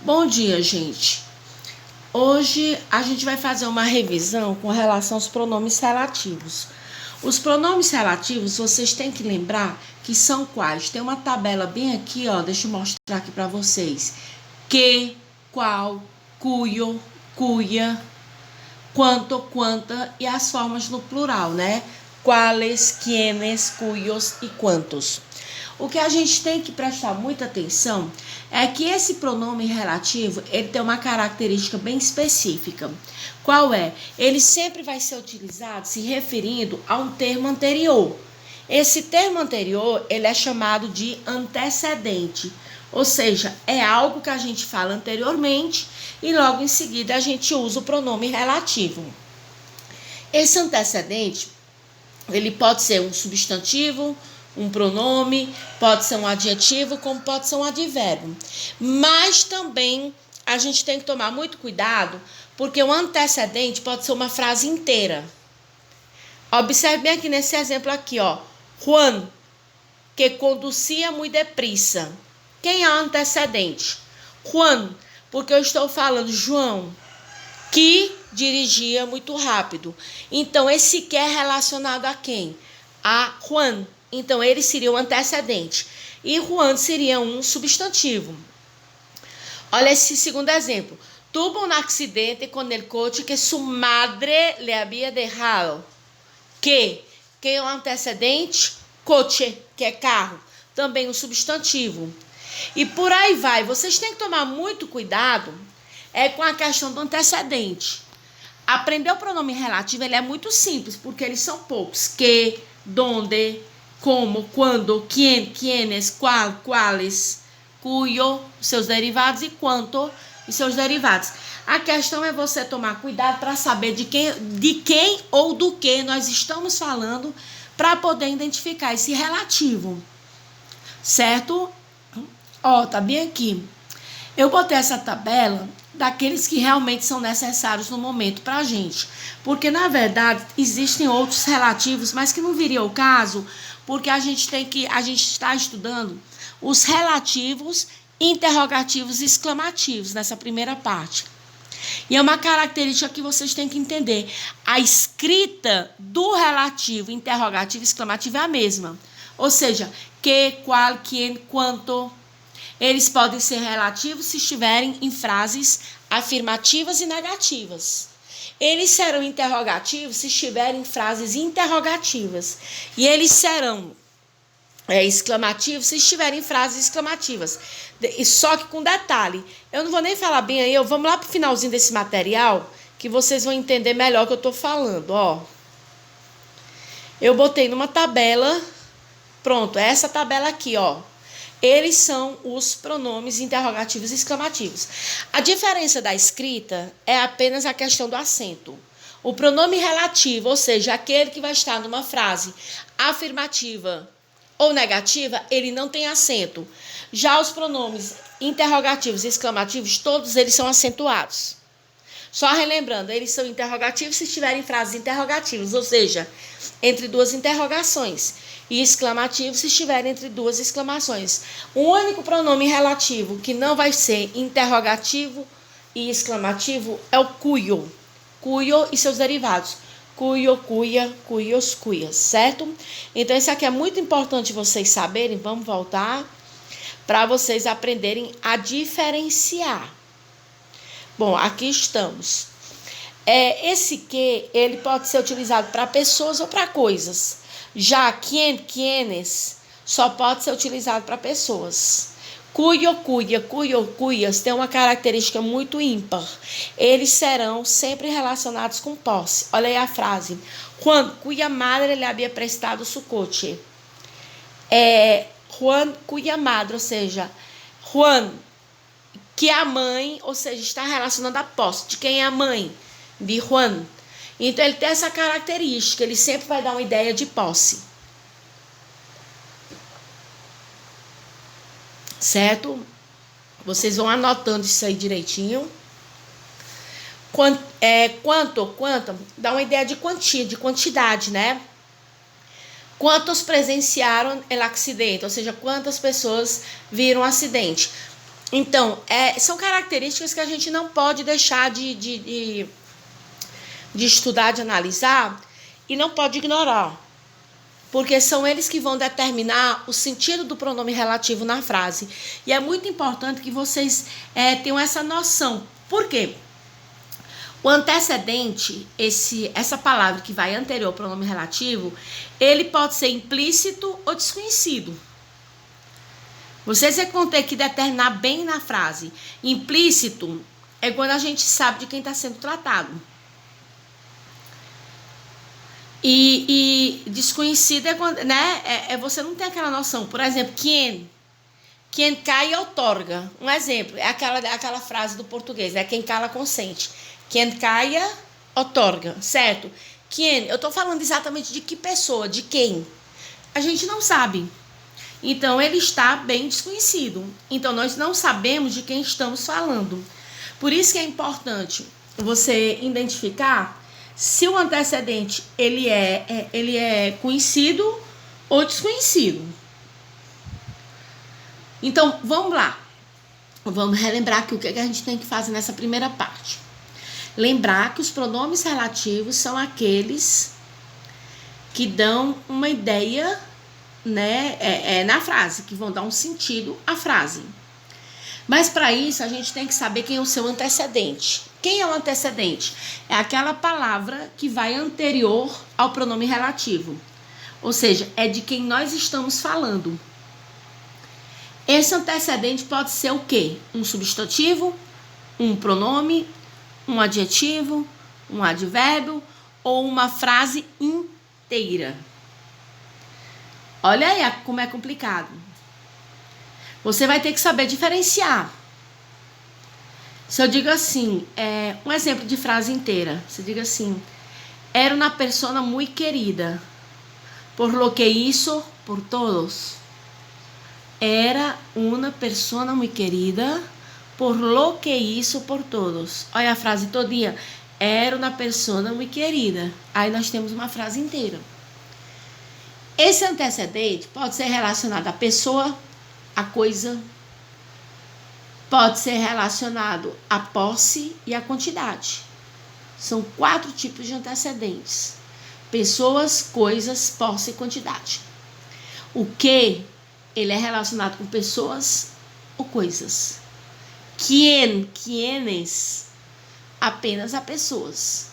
Bom dia, gente. Hoje a gente vai fazer uma revisão com relação aos pronomes relativos. Os pronomes relativos, vocês têm que lembrar que são quais? Tem uma tabela bem aqui, ó, deixa eu mostrar aqui para vocês. Que, qual, cuyo, cuia, quanto, quanta e as formas no plural, né? Quales, quienes, cuyos e quantos. O que a gente tem que prestar muita atenção é que esse pronome relativo, ele tem uma característica bem específica. Qual é? Ele sempre vai ser utilizado se referindo a um termo anterior. Esse termo anterior, ele é chamado de antecedente, ou seja, é algo que a gente fala anteriormente e logo em seguida a gente usa o pronome relativo. Esse antecedente, ele pode ser um substantivo, um pronome, pode ser um adjetivo, como pode ser um advérbio. Mas também a gente tem que tomar muito cuidado, porque o antecedente pode ser uma frase inteira. Observe bem aqui nesse exemplo aqui, ó. Juan, que conduzia muito depressa. Quem é o antecedente? Juan, porque eu estou falando João, que dirigia muito rápido. Então, esse que é relacionado a quem? A Juan. Então, ele seria o antecedente. E Juan seria um substantivo. Olha esse segundo exemplo. Tuvo un accidente con el coche que su madre le había dejado. Que é o antecedente? Coche, que é carro. Também um substantivo. E por aí vai. Vocês têm que tomar muito cuidado com a questão do antecedente. Aprender o pronome relativo ele é muito simples, porque eles são poucos. Que, donde, como, quando, quien, quienes, qual, quales, cuyo, seus derivados e quanto e seus derivados. A questão é você tomar cuidado para saber de quem ou do que nós estamos falando para poder identificar esse relativo. Certo? Ó, tá bem aqui. Eu botei essa tabela daqueles que realmente são necessários no momento para a gente. Porque, na verdade, existem outros relativos, mas que não viria ao caso, porque a gente está estudando os relativos, interrogativos e exclamativos nessa primeira parte. E é uma característica que vocês têm que entender. A escrita do relativo, interrogativo e exclamativo é a mesma. Ou seja, que, qual, quem, quanto. Eles podem ser relativos se estiverem em frases afirmativas e negativas. Eles serão interrogativos se estiverem em frases interrogativas. E eles serão exclamativos se estiverem em frases exclamativas. Só que com detalhe, eu não vou nem falar bem aí, vamos lá para o finalzinho desse material, que vocês vão entender melhor o que eu estou falando. Ó. Eu botei numa tabela, pronto, essa tabela aqui, ó. Eles são os pronomes interrogativos e exclamativos. A diferença da escrita é apenas a questão do acento. O pronome relativo, ou seja, aquele que vai estar numa frase afirmativa ou negativa, ele não tem acento. Já os pronomes interrogativos e exclamativos, todos eles são acentuados. Só relembrando, eles são interrogativos se estiverem em frases interrogativas, ou seja, entre duas interrogações. E exclamativo se estiver entre duas exclamações. O único pronome relativo que não vai ser interrogativo e exclamativo é o cuyo. Cuyo e seus derivados. Cuyo, cuia, cuyos, cuias, certo? Então, isso aqui é muito importante vocês saberem. Vamos voltar para vocês aprenderem a diferenciar. Bom, aqui estamos. Esse que, ele pode ser utilizado para pessoas ou para coisas. Já quien, quienes, só pode ser utilizado para pessoas. Cuyo, cuia, cuyo, cuias tem uma característica muito ímpar. Eles serão sempre relacionados com posse. Olha aí a frase. Juan, cuya madre le había prestado su coche. Juan, cuya madre, ou seja, Juan, que a mãe, ou seja, está relacionando a posse. De quem é a mãe? De Juan. Então, ele tem essa característica, ele sempre vai dar uma ideia de posse. Certo? Vocês vão anotando isso aí direitinho. Quanto, dá uma ideia de quantia, de quantidade, né? Quantos presenciaram o acidente, ou seja, quantas pessoas viram o acidente. Então, são características que a gente não pode deixar de estudar, de analisar, e não pode ignorar, porque são eles que vão determinar o sentido do pronome relativo na frase. E é muito importante que vocês tenham essa noção. Por quê? O antecedente, essa palavra que vai anterior ao pronome relativo, ele pode ser implícito ou desconhecido. Vocês vão ter que determinar bem na frase. Implícito é quando a gente sabe de quem está sendo tratado. E desconhecido é quando, né? Você não tem aquela noção. Por exemplo, quem cai outorga. Um exemplo, é aquela frase do português, quem cala consente. Quem caia outorga, certo? Eu estou falando exatamente de que pessoa, de quem? A gente não sabe. Então, ele está bem desconhecido. Então, nós não sabemos de quem estamos falando. Por isso que é importante você identificar se o antecedente ele é conhecido ou desconhecido. Então, vamos lá. Vamos relembrar aqui o que a gente tem que fazer nessa primeira parte. Lembrar que os pronomes relativos são aqueles que dão uma ideia, né, na frase, que vão dar um sentido à frase. Mas para isso a gente tem que saber quem é o seu antecedente. Quem é o antecedente? É aquela palavra que vai anterior ao pronome relativo. Ou seja, é de quem nós estamos falando. Esse antecedente pode ser o quê? Um substantivo, um pronome, um adjetivo, um advérbio ou uma frase inteira. Olha aí como é complicado. Você vai ter que saber diferenciar. Se eu digo assim, um exemplo de frase inteira. Você diga assim, era uma persona muy querida, por lo que hizo por todos. Era uma persona muy querida, por lo que hizo por todos. Olha a frase todinha. Era uma persona muy querida. Aí nós temos uma frase inteira. Esse antecedente pode ser relacionado à pessoa, à coisa, pode ser relacionado à posse e à quantidade. São 4 tipos de antecedentes: pessoas, coisas, posse e quantidade. O que ele é relacionado com pessoas ou coisas. Quienes, apenas a pessoas.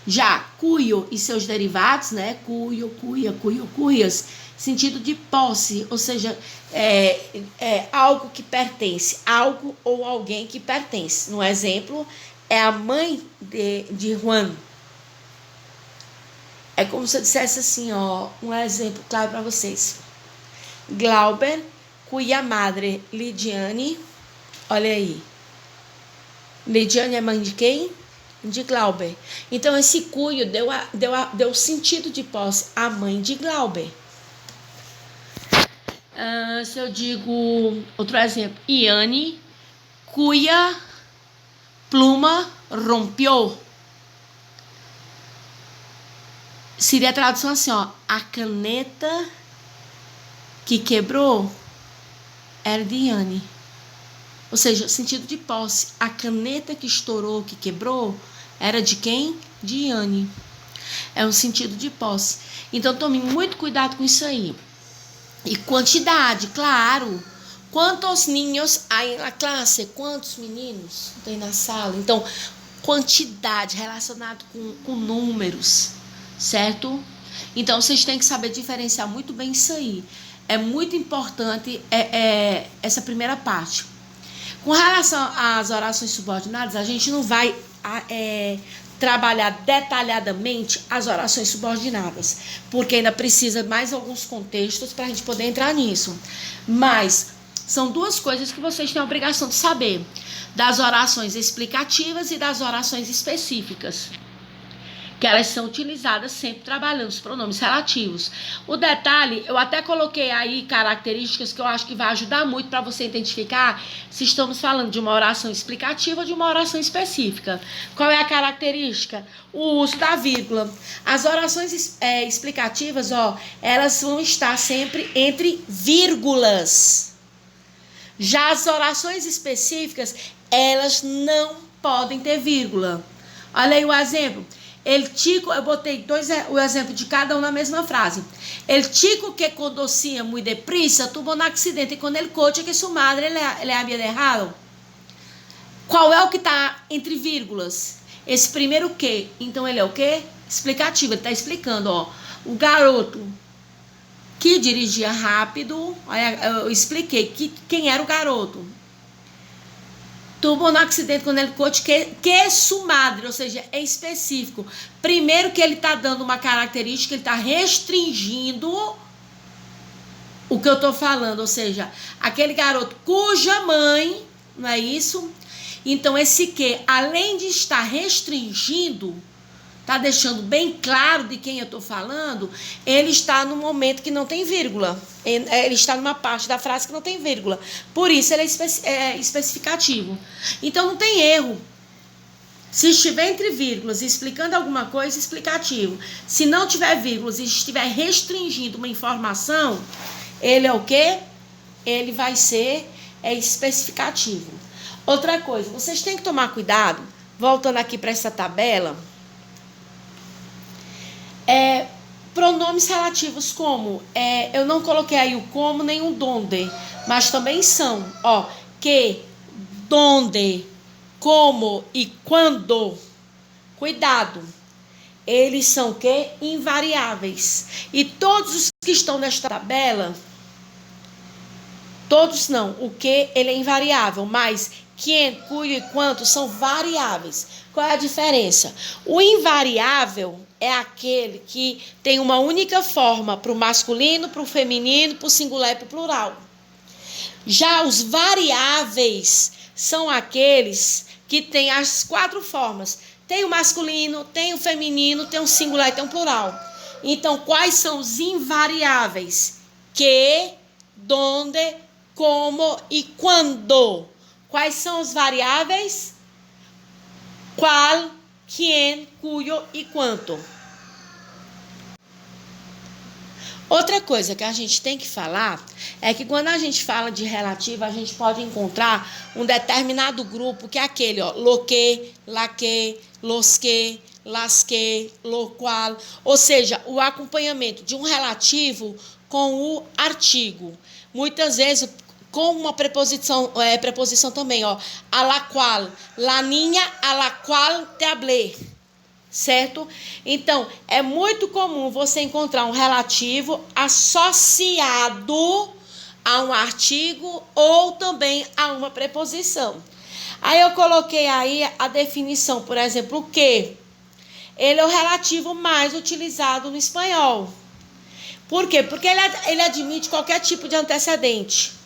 Já cuyo e seus derivados, né? Cuyo, cuia, cuyo, cuias, sentido de posse, ou seja, algo que pertence, algo ou alguém que pertence. No exemplo, é a mãe de Juan. É como se eu dissesse assim, ó, um exemplo claro para vocês. Glauber, cuya madre Lidiane, olha aí. Lidiane é mãe de quem? De Glauber. Então, esse cuyo deu sentido de posse à mãe de Glauber. Se eu digo outro exemplo, Iane, cuya pluma rompió. Seria a tradução assim, ó, a caneta que quebrou era de Iane. Ou seja, sentido de posse. A caneta que estourou, que quebrou, era de quem? De Iane. É um sentido de posse. Então, tome muito cuidado com isso aí. E quantidade, claro. Quantos niños há na classe? Quantos meninos tem na sala? Então, quantidade relacionado com números, certo? Então, vocês têm que saber diferenciar muito bem isso aí. É muito importante essa primeira parte. Com relação às orações subordinadas, a gente não vai trabalhar detalhadamente as orações subordinadas, porque ainda precisa mais alguns contextos para a gente poder entrar nisso. Mas são 2 coisas que vocês têm a obrigação de saber: das orações explicativas e das orações específicas, que elas são utilizadas sempre trabalhando os pronomes relativos. O detalhe, eu até coloquei aí características que eu acho que vai ajudar muito para você identificar se estamos falando de uma oração explicativa ou de uma oração específica. Qual é a característica? O uso da vírgula. As orações explicativas, elas vão estar sempre entre vírgulas. Já as orações específicas, elas não podem ter vírgula. Olha aí o exemplo. El chico, eu botei o exemplo de cada um na mesma frase. El chico que conducia muy deprisa tuvo un accidente con el coche que su madre le había dejado. Qual é o que está entre vírgulas? Esse primeiro que. Então ele é o quê? Explicativo. Ele está explicando, ó. O garoto que dirigia rápido. Eu expliquei quem era o garoto. Tuvo um acidente com ele coche que su madre, ou seja, é específico. Primeiro que ele está dando uma característica, ele está restringindo o que eu estou falando, ou seja, aquele garoto cuja mãe, não é isso? Então esse que, além de estar restringindo, está deixando bem claro de quem eu estou falando, ele está no momento que não tem vírgula. Ele está numa parte da frase que não tem vírgula. Por isso ele é especificativo. Então não tem erro. Se estiver entre vírgulas e explicando alguma coisa, explicativo. Se não tiver vírgulas e estiver restringindo uma informação, ele é o quê? Ele vai ser especificativo. Outra coisa, vocês têm que tomar cuidado, voltando aqui para essa tabela, pronomes relativos como, eu não coloquei aí o como nem o donde, mas também são, ó, que, donde, como e quando. Cuidado, eles são que? Invariáveis. E todos os que estão nesta tabela, todos não, o que ele é invariável, mas quem, cujo e quanto são variáveis. Qual é a diferença? O invariável é aquele que tem uma única forma para o masculino, para o feminino, para o singular e para o plural. Já os variáveis são aqueles que têm as 4 formas. Tem o masculino, tem o feminino, tem o singular e tem o plural. Então, quais são os invariáveis? Que, donde, como e quando. Quais são os variáveis? Qual, quem, cujo e quanto. Outra coisa que a gente tem que falar é que quando a gente fala de relativo, a gente pode encontrar um determinado grupo que é aquele, ó, lo que, la que, los que, las que, lo qual, ou seja, o acompanhamento de um relativo com o artigo. Muitas vezes com uma preposição também, ó, a la qual, la niña a la qual te hablé, certo? Então, é muito comum você encontrar um relativo associado a um artigo ou também a uma preposição. Aí eu coloquei aí a definição, por exemplo, o que? Ele é o relativo mais utilizado no espanhol. Por quê? Porque ele admite qualquer tipo de antecedente.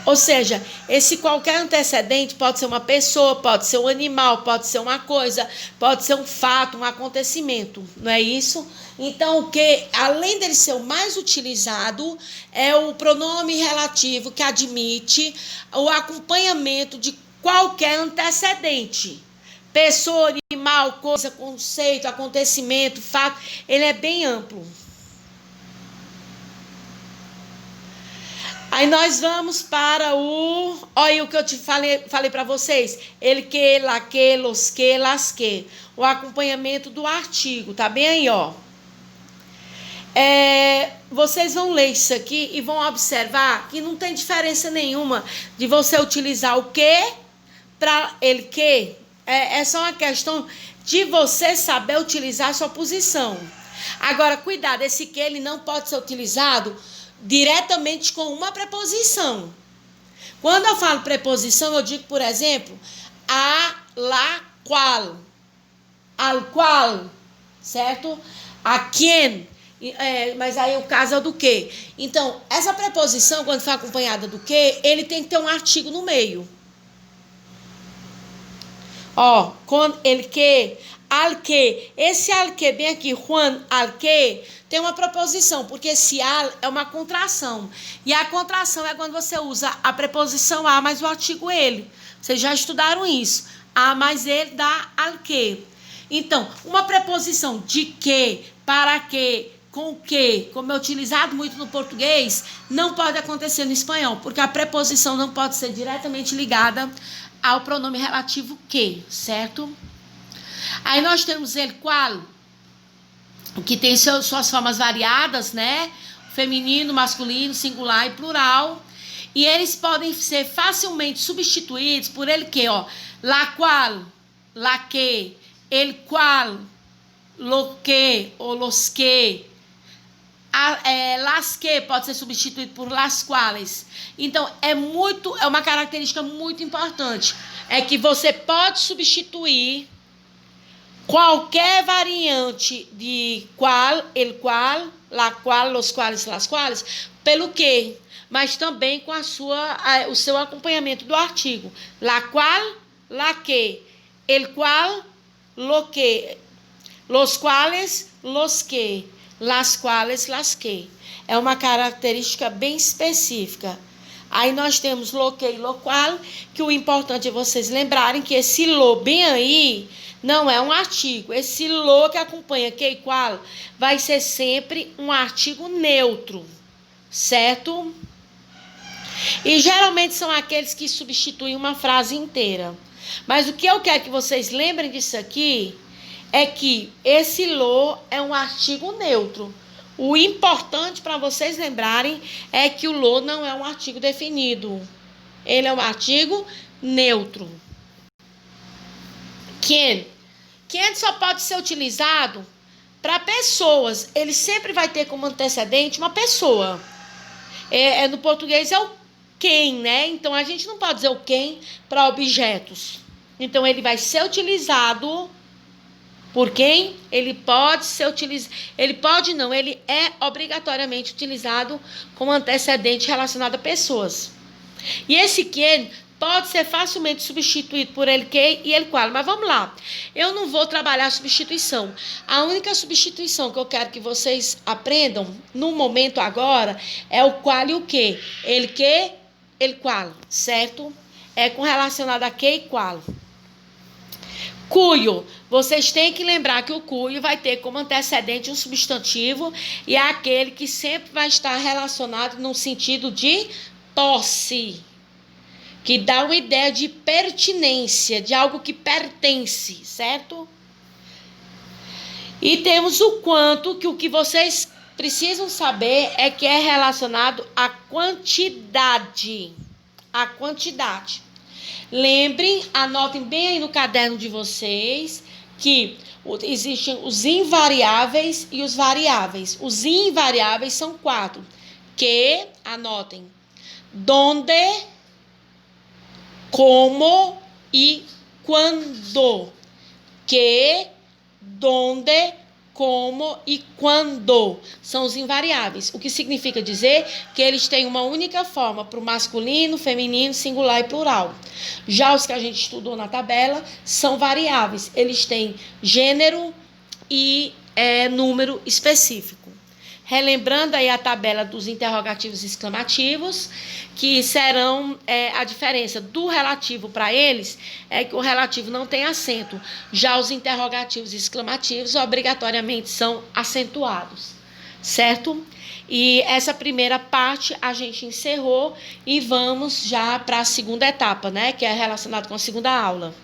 Ou seja, esse qualquer antecedente pode ser uma pessoa, pode ser um animal, pode ser uma coisa, pode ser um fato, um acontecimento, não é isso? Então, o que, além dele ser o mais utilizado, é o pronome relativo que admite o acompanhamento de qualquer antecedente. Pessoa, animal, coisa, conceito, acontecimento, fato, ele é bem amplo. Aí nós vamos para olha o que eu te falei para vocês. Ele que, la que, los que, las que. O acompanhamento do artigo, tá bem aí, ó. Vocês vão ler isso aqui e vão observar que não tem diferença nenhuma de você utilizar o que para ele que. É só uma questão de você saber utilizar a sua posição. Agora, cuidado, esse que ele não pode ser utilizado diretamente com uma preposição. Quando eu falo preposição, eu digo, por exemplo, a, la, qual, al qual, certo? A quem, mas aí o caso é do que. Então, essa preposição, quando for acompanhada do que, ele tem que ter um artigo no meio. Ó, com el que, al que, esse al que bem aqui, Juan al que, tem uma preposição, porque esse al é uma contração. E a contração é quando você usa a preposição a mais o artigo ele. Vocês já estudaram isso. A mais ele dá al que. Então, uma preposição de que, para que, com o que, como é utilizado muito no português, não pode acontecer no espanhol, porque a preposição não pode ser diretamente ligada ao pronome relativo que, certo? Aí nós temos el qual, que tem suas formas variadas, né? Feminino, masculino, singular e plural. E eles podem ser facilmente substituídos por ele que, ó. La qual, la que, el qual, lo que ou los que. Las que pode ser substituído por las quales. Então, é uma característica muito importante. É que você pode substituir qualquer variante de qual, el qual, la qual, los quales, las quales, pelo que, mas também com o seu acompanhamento do artigo. La qual, la que, el qual, lo que, los quales, los que, las quales, las que. É uma característica bem específica. Aí nós temos lo que e lo qual, que o importante é vocês lembrarem que esse lo bem aí não é um artigo. Esse lo que acompanha que e qual vai ser sempre um artigo neutro, certo? E geralmente são aqueles que substituem uma frase inteira. Mas o que eu quero que vocês lembrem disso aqui é que esse lo é um artigo neutro. O importante para vocês lembrarem é que o lo não é um artigo definido. Ele é um artigo neutro. Quem só pode ser utilizado para pessoas. Ele sempre vai ter como antecedente uma pessoa. No português é o quem, né? Então, a gente não pode dizer o quem para objetos. Então, ele vai ser utilizado por quem? Ele pode ser utilizado. Ele pode não, ele é obrigatoriamente utilizado como antecedente relacionado a pessoas. E esse quem pode ser facilmente substituído por ele que e ele qual. Mas vamos lá. Eu não vou trabalhar a substituição. A única substituição que eu quero que vocês aprendam no momento agora é o qual e o que. Ele que, ele qual, certo? É com relacionado a que e qual. Cuyo, vocês têm que lembrar que o cuyo vai ter como antecedente um substantivo e é aquele que sempre vai estar relacionado no sentido de posse, que dá uma ideia de pertinência, de algo que pertence, certo? E temos o quanto, que o que vocês precisam saber é que é relacionado à quantidade. A quantidade. Lembrem, anotem bem aí no caderno de vocês que existem os invariáveis e os variáveis. Os invariáveis são 4. Que, anotem, donde, como e quando. Que, donde, como e quando são os invariáveis. O que significa dizer que eles têm uma única forma para o masculino, feminino, singular e plural. Já os que a gente estudou na tabela são variáveis. Eles têm gênero e número específico. Relembrando aí a tabela dos interrogativos exclamativos, que serão a diferença do relativo para eles, é que o relativo não tem acento. Já os interrogativos exclamativos obrigatoriamente são acentuados, certo? E essa primeira parte a gente encerrou e vamos já para a segunda etapa, né? Que é relacionado com a segunda aula.